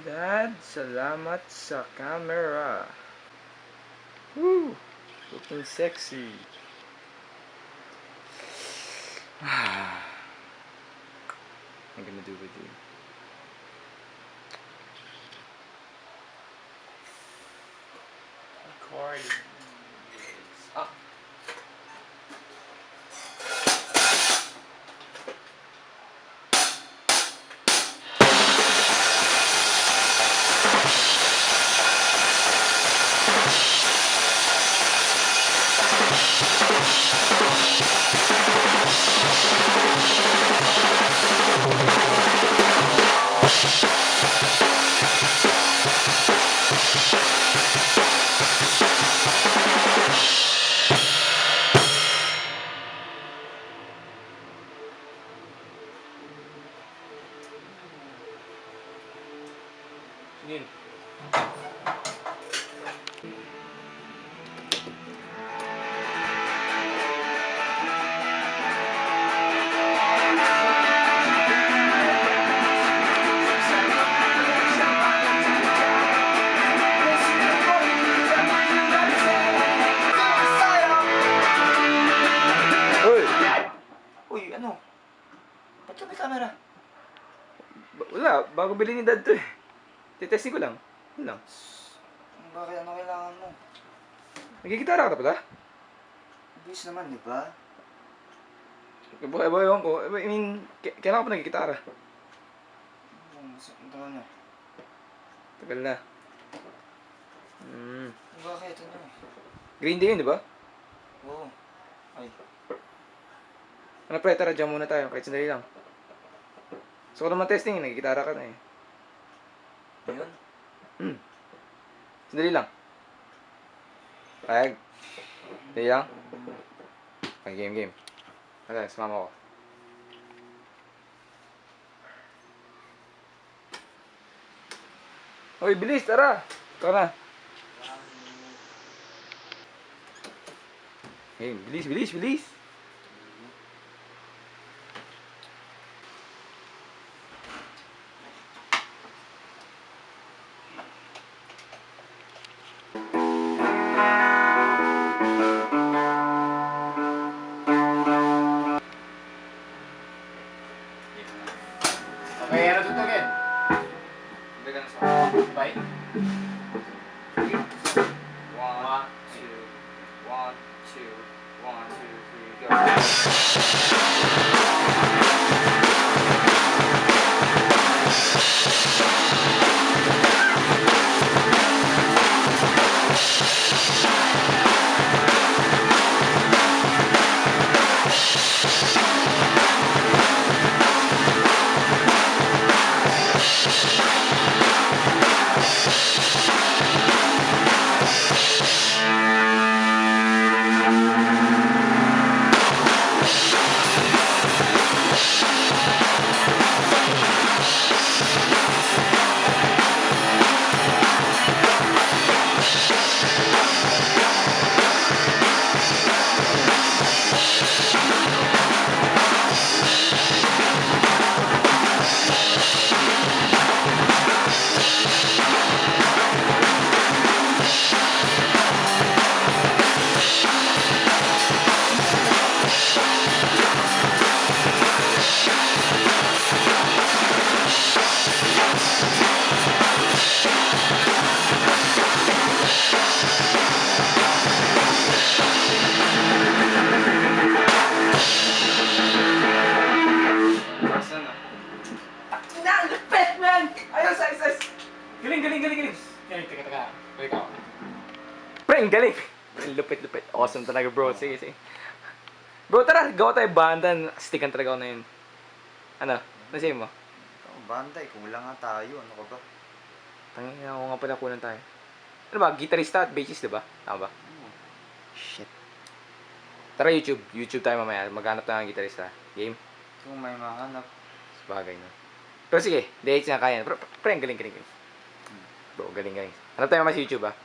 Dad, salamat sa camera. Woo! Looking sexy. What I'm gonna do with you. Recording. Ah. Yun. Uy, ano? Ba't ka may camera? Wala, bago bilhin ni Dad to eh. Titesting ko lang. Yun lang. Bakit ano kailangan mo? Nagigitara ka na pala? Bis naman, di ba? Ewan ko. I mean, kailan ka pa nagigitara? Ang tagal na. Tagal na. Bakit? Ano eh? Green Day yun, di ba? Oo. Ay. Ano pre, tara, jam muna tayo. Kahit sandali lang. So, kung naman testing, nagigitara ka na eh. Ayun. Sandali lang. Payag. Sandali lang. Okay, game. Okay, sumama ko. Hoy, bilis, tara! Ito na. Game, bilis! Okay, ano tutugin? Bilang sa Bye. 1, 2, 1, 2, 1, 2, 3, go. Galing. Teka. Balik ako. Pre, ang galing. Lupit. Awesome talaga, bro. Sige. Bro, tara, gawa tayo banda. Stickan talaga ako na yun. Ano? Nasa'yo mo? Bantay, kulang nga tayo. Ano ka ba? Tangin ako nga pala kunan tayo. Ano ba? Gitarista at bassist, diba? Tama ba? Shit. Tara, YouTube tayo mamaya. Maghanap tayo ng gitarista. Game? Kung may mahanap. Sabagay na. Pero sige, dates na kaya. Pre, ang galing. Bro, galing. Hanap tayo mamaya sa YouTube, ah.